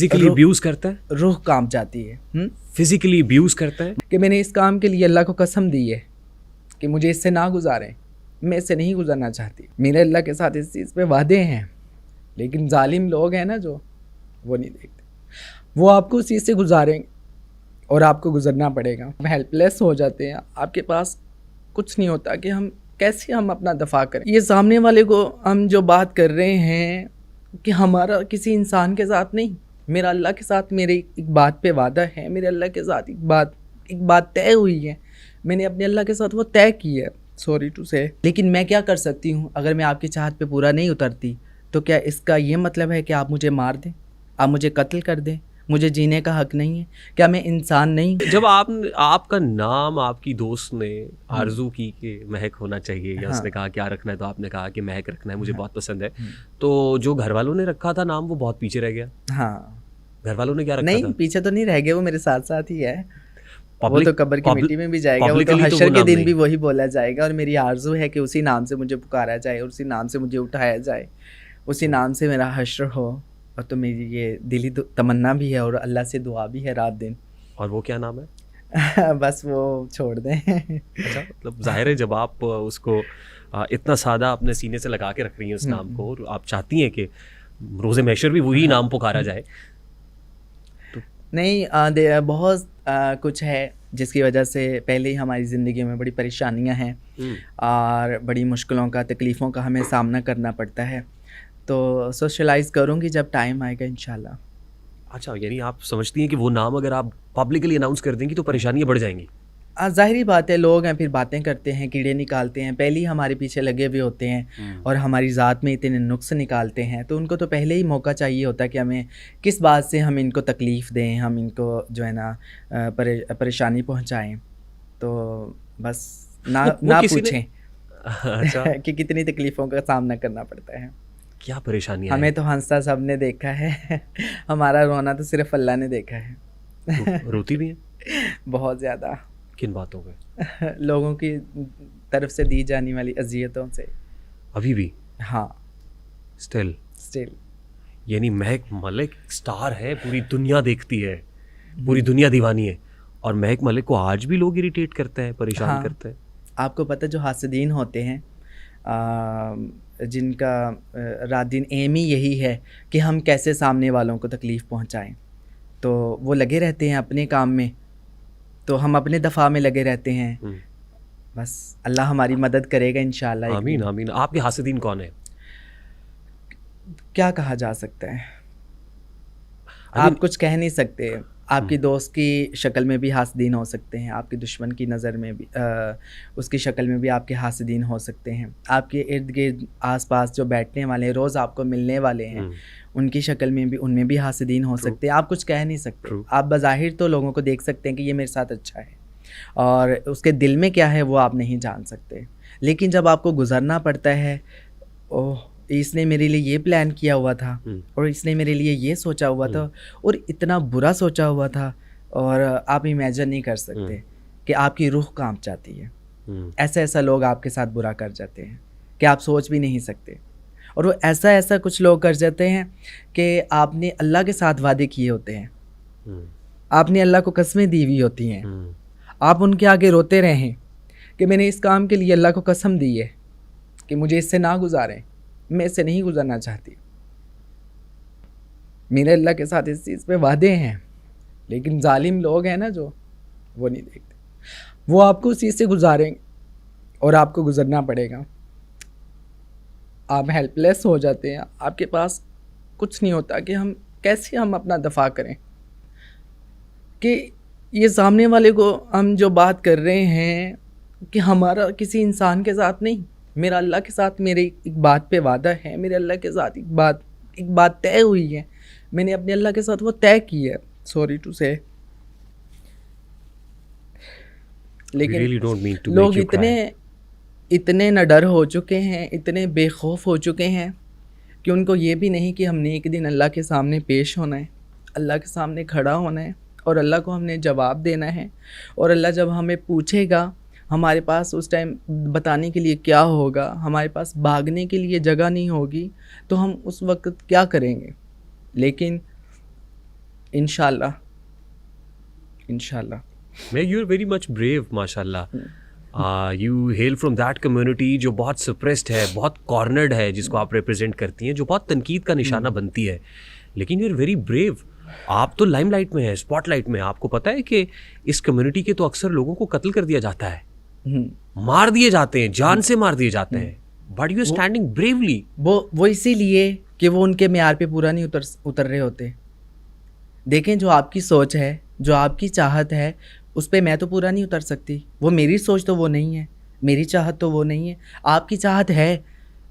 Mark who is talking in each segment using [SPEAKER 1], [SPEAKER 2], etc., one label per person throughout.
[SPEAKER 1] Physically abuse करता है,
[SPEAKER 2] रूह कांप जाती है
[SPEAKER 1] फिजिकली अब्यूज करता है
[SPEAKER 2] कि मैंने इस काम के लिए अल्लाह को कसम दी है कि मुझे इससे ना गुजारें, मैं इससे नहीं गुजरना चाहती। मेरे अल्लाह के साथ इस चीज़ पे वादे हैं, लेकिन जालिम लोग हैं ना जो, वो नहीं देखते। वो आपको उस चीज़ से गुजारेंगे और आपको गुजरना पड़ेगा। हम हेल्पलेस हो जाते हैं, आपके पास कुछ नहीं होता कि हम कैसे हम अपना दफा करें। ये सामने वाले को हम जो बात कर रहे हैं कि हमारा किसी इंसान के साथ नहीं, मेरा अल्लाह के साथ मेरे एक बात पे वादा है, मेरे अल्लाह के साथ एक बात तय हुई है, मैंने अपने अल्लाह के साथ वो तय की है, सॉरी टू से। लेकिन मैं क्या कर सकती हूँ? अगर मैं आपकी चाहत पे पूरा नहीं उतरती तो क्या इसका ये मतलब है कि आप मुझे मार दें, आप मुझे कत्ल कर दें, मुझे जीने का हक नहीं है? क्या मैं इंसान नहीं?
[SPEAKER 1] जब आपका नाम आपकी दोस्त ने आरजू की कि महक होना चाहिए, या उसने कहा क्या रखना है, तो आपने कहा कि महक रखना है, मुझे बहुत पसंद है, तो जो घर वालों ने रखा था नाम वो बहुत पीछे रह गया।
[SPEAKER 2] हाँ,
[SPEAKER 1] घर वालों ने क्या रखा
[SPEAKER 2] नहीं
[SPEAKER 1] था?
[SPEAKER 2] पीछे तो नहीं रह गए, वो मेरे साथ साथ ही है। वो
[SPEAKER 1] Public-
[SPEAKER 2] तो कब्र की मिट्टी में भी जाएगा, वो तो
[SPEAKER 1] publicly तो
[SPEAKER 2] हशर
[SPEAKER 1] वो
[SPEAKER 2] के
[SPEAKER 1] नाम
[SPEAKER 2] दिन
[SPEAKER 1] नहीं।
[SPEAKER 2] भी वही बोला जाएगा। और मेरी आरज़ू है कि उसी नाम से मुझे पुकारा जाए, और उसी नाम से मुझे उठाया जाए, उसी नाम से मेरा हश्र हो। और तो मेरी ये दिली तमन्ना भी है और अल्लाह से दुआ भी है रात दिन।
[SPEAKER 1] और वो क्या नाम है?
[SPEAKER 2] बस वो छोड़ दें।
[SPEAKER 1] अच्छा, मतलब जाहिर है जब आप उसको इतना सादा अपने सीने से लगा के रख रही हैं उस नाम को, और आप चाहती हैं कि रोज़े महशर भी वही नाम पुकारा जाए,
[SPEAKER 2] नहीं बहुत कुछ है जिसकी वजह से पहले ही हमारी ज़िंदगी में बड़ी परेशानियां हैं और बड़ी मुश्किलों का, तकलीफ़ों का हमें सामना करना पड़ता है। तो सोशलाइज़ करूँगी जब टाइम आएगा इंशाल्लाह।
[SPEAKER 1] अच्छा, यानी आप समझती हैं कि वो नाम अगर आप पब्लिकली अनाउंस कर देंगी तो परेशानियां बढ़ जाएंगी?
[SPEAKER 2] ज़ाहिरी बात है, लोग हैं फिर बातें करते हैं, कीड़े निकालते हैं, पहले ही हमारे पीछे लगे हुए होते हैं और हमारी ज़ात में इतने नुक्स निकालते हैं, तो उनको तो पहले ही मौका चाहिए होता है कि हमें किस बात से हम इनको तकलीफ़ दें, हम इनको जो है ना परेशानी पहुंचाएं। तो बस ना पूछें
[SPEAKER 1] अच्छा
[SPEAKER 2] कि कितनी तकलीफ़ों का सामना करना पड़ता है।
[SPEAKER 1] क्या परेशानी
[SPEAKER 2] हमें तो हंसता सब ने देखा है, हमारा रोना तो सिर्फ अल्लाह ने देखा है।
[SPEAKER 1] रोती भी है?
[SPEAKER 2] बहुत ज़्यादा।
[SPEAKER 1] किन बातों पे?
[SPEAKER 2] लोगों की तरफ से दी जाने वाली अजियतों से।
[SPEAKER 1] अभी भी?
[SPEAKER 2] हाँ,
[SPEAKER 1] स्टिल?
[SPEAKER 2] यानी
[SPEAKER 1] महक मलिक स्टार है, पूरी दुनिया देखती है, पूरी दुनिया दीवानी है, और महक मलिक को आज भी लोग इरिटेट करते हैं, परेशान करते हैं।
[SPEAKER 2] आपको पता जो हासिदीन होते हैं, जिनका रात दिन एम ही यही है कि हम कैसे सामने वालों को तकलीफ़ पहुंचाएं, तो वो लगे रहते हैं अपने काम में, तो हम अपने दफ़ा में लगे रहते हैं। बस अल्लाह हमारी मदद करेगा इंशाल्लाह।
[SPEAKER 1] आमीन आमीन। आपके हासिदीन कौन है?
[SPEAKER 2] क्या कहा जा सकता है, आप कुछ कह नहीं सकते। आपकी दोस्त की शक्ल में भी हासिदीन हो सकते हैं, आपके दुश्मन की नज़र में भी उसकी शक्ल में भी आपके हासिदीन हो सकते हैं, आपके इर्द गिर्द आस पास जो बैठने वाले रोज़ आपको मिलने वाले हैं उनकी शक्ल में भी, उनमें भी हासिदीन हो सकते हैं। आप कुछ कह नहीं सकते। आप बज़ाहिर तो लोगों को देख सकते हैं कि ये मेरे साथ अच्छा है, और उसके दिल में क्या है वो आप नहीं जान सकते। लेकिन जब आपको गुजरना पड़ता है, ओह इसने मेरे लिए ये प्लान किया हुआ था, और इसने मेरे लिए ये सोचा हुआ था, और इतना बुरा सोचा हुआ था, और आप इमेजिन नहीं कर सकते कि आपकी रूह कांप जाती है। ऐसा लोग आपके साथ बुरा कर जाते हैं कि आप सोच भी नहीं सकते। और वो ऐसा कुछ लोग कर जाते हैं कि आपने अल्लाह के साथ वादे किए होते हैं, आपने अल्लाह को कसमें दी हुई होती हैं, आप उनके आगे रोते रहें कि मैंने इस काम के लिए अल्लाह को कसम दी है कि मुझे इससे ना गुजारें, मैं इससे नहीं गुजरना चाहती। मेरे अल्लाह के साथ इस चीज़ पे वादे हैं, लेकिन जालिम लोग हैं ना जो, वो नहीं देखते। वो आपको उस चीज़ से गुजारेंगे और आपको गुजरना पड़ेगा। आप हेल्पलेस हो जाते हैं, आपके पास कुछ नहीं होता कि हम कैसे हम अपना दफा करें। कि ये सामने वाले को हम जो बात कर रहे हैं कि हमारा किसी इंसान के साथ नहीं, मेरा अल्लाह के साथ मेरे एक बात पे वादा है, मेरे अल्लाह के साथ एक बात तय हुई है, मैंने अपने अल्लाह के साथ वो तय की है, सॉरी टू से। लेकिन really लोग इतने नडर हो चुके हैं, इतने बेखौफ हो चुके हैं कि उनको ये भी नहीं कि हमने एक दिन अल्लाह के सामने पेश होना है, अल्लाह के सामने खड़ा होना है, और अल्लाह को हमने जवाब देना है। और अल्लाह जब हमें पूछेगा, हमारे पास उस टाइम बताने के लिए क्या होगा, हमारे पास भागने के लिए जगह नहीं होगी, तो हम उस वक्त क्या करेंगे। लेकिन انشاءاللہ انشاءاللہ.
[SPEAKER 1] You are very much brave ماشاء اللہ. You hail from that community جو بہت سپریسڈ ہے, بہت کارنرڈ ہے, جس کو آپ ریپرزینٹ کرتی ہیں, جو بہت تنقید کا نشانہ بنتی ہے, لیکن یو آر ویری بریو. آپ تو لائم لائٹ میں ہیں, اسپاٹ لائٹ میں. آپ کو پتہ ہے کہ اس کمیونٹی کے تو اکثر لوگوں کو قتل کر دیا جاتا ہے, مار دیے جاتے ہیں, جان سے مار دیے جاتے ہیں, but you are standing Barelvi.
[SPEAKER 2] وہ اسی لیے کہ وہ ان کے معیار پہ پورا نہیں اتر رہے ہوتے. دیکھیں, جو آپ کی سوچ ہے, جو آپ کی چاہت ہے, اس پہ میں تو پورا نہیں اتر سکتی. وہ میری سوچ تو وہ نہیں ہے, میری چاہت تو وہ نہیں ہے. آپ کی چاہت ہے,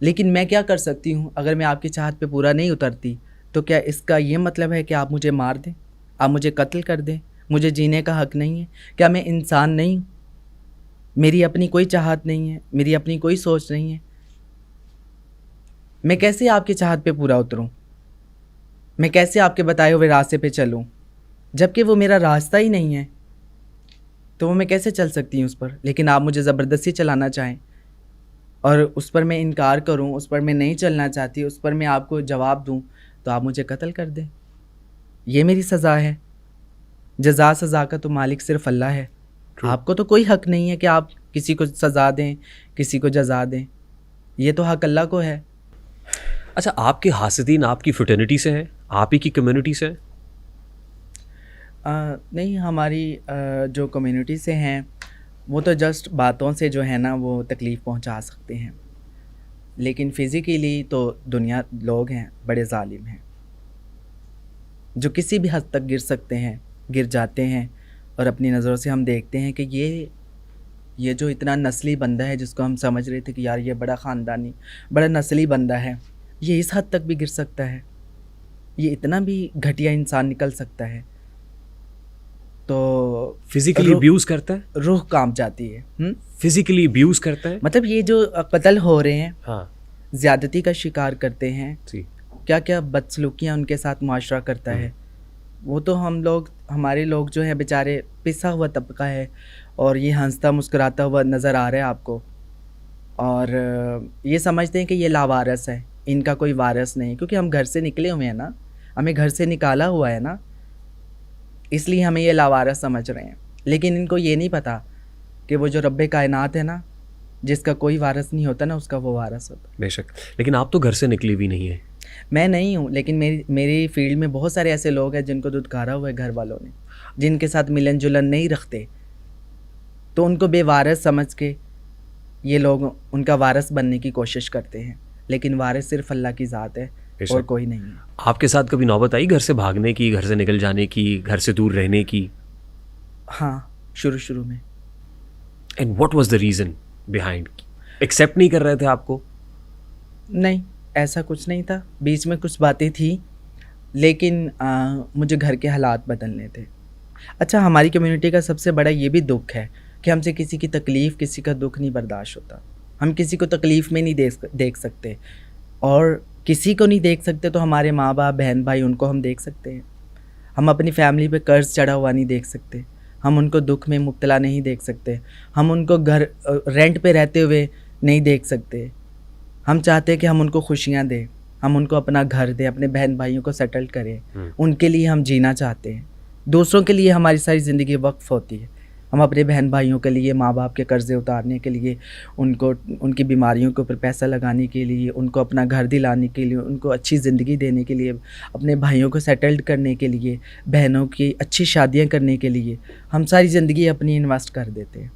[SPEAKER 2] لیکن میں کیا کر سکتی ہوں؟ اگر میں آپ کی چاہت پہ پورا نہیں اترتی تو کیا اس کا یہ مطلب ہے کہ آپ مجھے مار دیں, آپ مجھے قتل کر دیں, مجھے جینے کا حق نہیں ہے؟ کیا میں انسان نہیں ہوں؟ میری اپنی کوئی چاہت نہیں ہے, میری اپنی کوئی سوچ نہیں ہے. میں کیسے آپ کی چاہت پہ پورا اتروں؟ میں کیسے آپ کے بتائے ہوئے راستے پہ چلوں جب کہ وہ میرا راستہ ہی نہیں ہے؟ تو وہ میں کیسے چل سکتی ہوں اس پر؟ لیکن آپ مجھے زبردستی چلانا چاہیں اور اس پر میں انکار کروں, اس پر میں نہیں چلنا چاہتی, اس پر میں آپ کو جواب دوں, تو آپ مجھے قتل کر دیں. یہ میری سزا ہے. جزا سزا کا تو مالک صرف اللہ ہے. آپ کو تو کوئی حق نہیں ہے کہ آپ کسی کو سزا دیں, کسی کو جزا دیں. یہ تو حق اللہ کو ہے.
[SPEAKER 1] اچھا, آپ کے حاسدین آپ کی فٹرنیٹی سے ہیں, آپ ہی کی کمیونٹی سے ہیں؟
[SPEAKER 2] نہیں, ہماری جو کمیونٹی سے ہیں وہ تو جسٹ باتوں سے جو ہے نا وہ تکلیف پہنچا سکتے ہیں, لیکن فزیکلی تو دنیا لوگ ہیں بڑے ظالم ہیں, جو کسی بھی حد تک گر سکتے ہیں, گر جاتے ہیں. اور اپنی نظروں سے ہم دیکھتے ہیں کہ یہ جو اتنا نسلی بندہ ہے, جس کو ہم سمجھ رہے تھے کہ یار یہ بڑا خاندانی, بڑا نسلی بندہ ہے, یہ اس حد تک بھی گر سکتا ہے, یہ اتنا بھی گھٹیا انسان نکل سکتا ہے. تو
[SPEAKER 1] فزیکلی ابیوز کرتا ہے,
[SPEAKER 2] روح کانپ جاتی ہے.
[SPEAKER 1] فزیکلی ابیوز کرتا ہے,
[SPEAKER 2] مطلب یہ جو قتل ہو رہے ہیں,
[SPEAKER 1] ہاں,
[SPEAKER 2] زیادتی کا شکار کرتے ہیں, کیا کیا بدسلوکیاں ان کے ساتھ معاشرہ کرتا ہے. وہ تو ہمارے لوگ جو ہے بیچارے پسا ہوا طبقہ ہے, اور یہ ہنستا مسکراتا ہوا نظر آ رہا ہے آپ کو, اور یہ سمجھتے ہیں کہ یہ لاوارث ہے, ان کا کوئی وارث نہیں, کیونکہ ہم گھر سے نکلے ہوئے ہیں نا, ہمیں گھر سے نکالا ہوا ہے نا, اس لیے ہمیں یہ لاوارث سمجھ رہے ہیں. لیکن ان کو یہ نہیں پتہ کہ وہ جو رب کائنات ہے نا, جس کا کوئی وارث نہیں ہوتا نا, اس کا وہ وارث ہوتا.
[SPEAKER 1] بے شک. لیکن آپ تو گھر سے نکلی بھی نہیں ہیں.
[SPEAKER 2] میں نہیں ہوں, لیکن میری فیلڈ میں بہت سارے ایسے لوگ ہیں جن کو دھتکارا ہوا ہے گھر والوں نے, جن کے ساتھ ملن جلن نہیں رکھتے, تو ان کو بے وارث سمجھ کے یہ لوگ ان کا وارث بننے کی کوشش کرتے ہیں. لیکن وارث صرف اللہ کی ذات ہے, اور کوئی نہیں ہے.
[SPEAKER 1] آپ کے ساتھ کبھی نوبت آئی گھر سے بھاگنے کی, گھر سے نکل جانے کی, گھر سے دور رہنے کی؟
[SPEAKER 2] ہاں, شروع میں.
[SPEAKER 1] And what was the reason behind? Accept نہیں کر رہے تھے آپ کو؟
[SPEAKER 2] نہیں, ایسا کچھ نہیں تھا, بیچ میں کچھ باتیں تھیں, لیکن مجھے گھر کے حالات بدلنے تھے. اچھا, ہماری کمیونٹی کا سب سے بڑا یہ بھی دکھ ہے کہ ہم سے کسی کی تکلیف, کسی کا دکھ نہیں برداشت ہوتا. ہم کسی کو تکلیف میں نہیں دیکھ سکتے, اور کسی کو نہیں دیکھ سکتے تو ہمارے ماں باپ, بہن بھائی, ان کو ہم دیکھ سکتے ہیں. ہم اپنی فیملی پہ قرض چڑھا ہوا نہیں دیکھ سکتے, ہم ان کو دکھ میں مبتلا نہیں دیکھ سکتے, ہم ان کو گھر رینٹ پہ رہتے ہوئے نہیں دیکھ سکتے. ہم چاہتے ہیں کہ ہم ان کو خوشیاں دیں, ہم ان کو اپنا گھر دیں, اپنے بہن بھائیوں کو سیٹل کریں, ان کے لیے ہم جینا چاہتے ہیں. دوسروں کے لیے ہماری ساری زندگی وقف ہوتی ہے. ہم اپنے بہن بھائیوں کے لیے, ماں باپ کے قرضے اتارنے کے لیے, ان کی بیماریوں کے اوپر پیسہ لگانے کے لیے, ان کو اپنا گھر دلانے کے لیے, ان کو اچھی زندگی دینے کے لیے, اپنے بھائیوں کو سیٹلڈ کرنے کے لیے, بہنوں کی اچھی شادیاں کرنے کے لیے ہم ساری زندگی اپنی انویسٹ کر دیتے ہیں.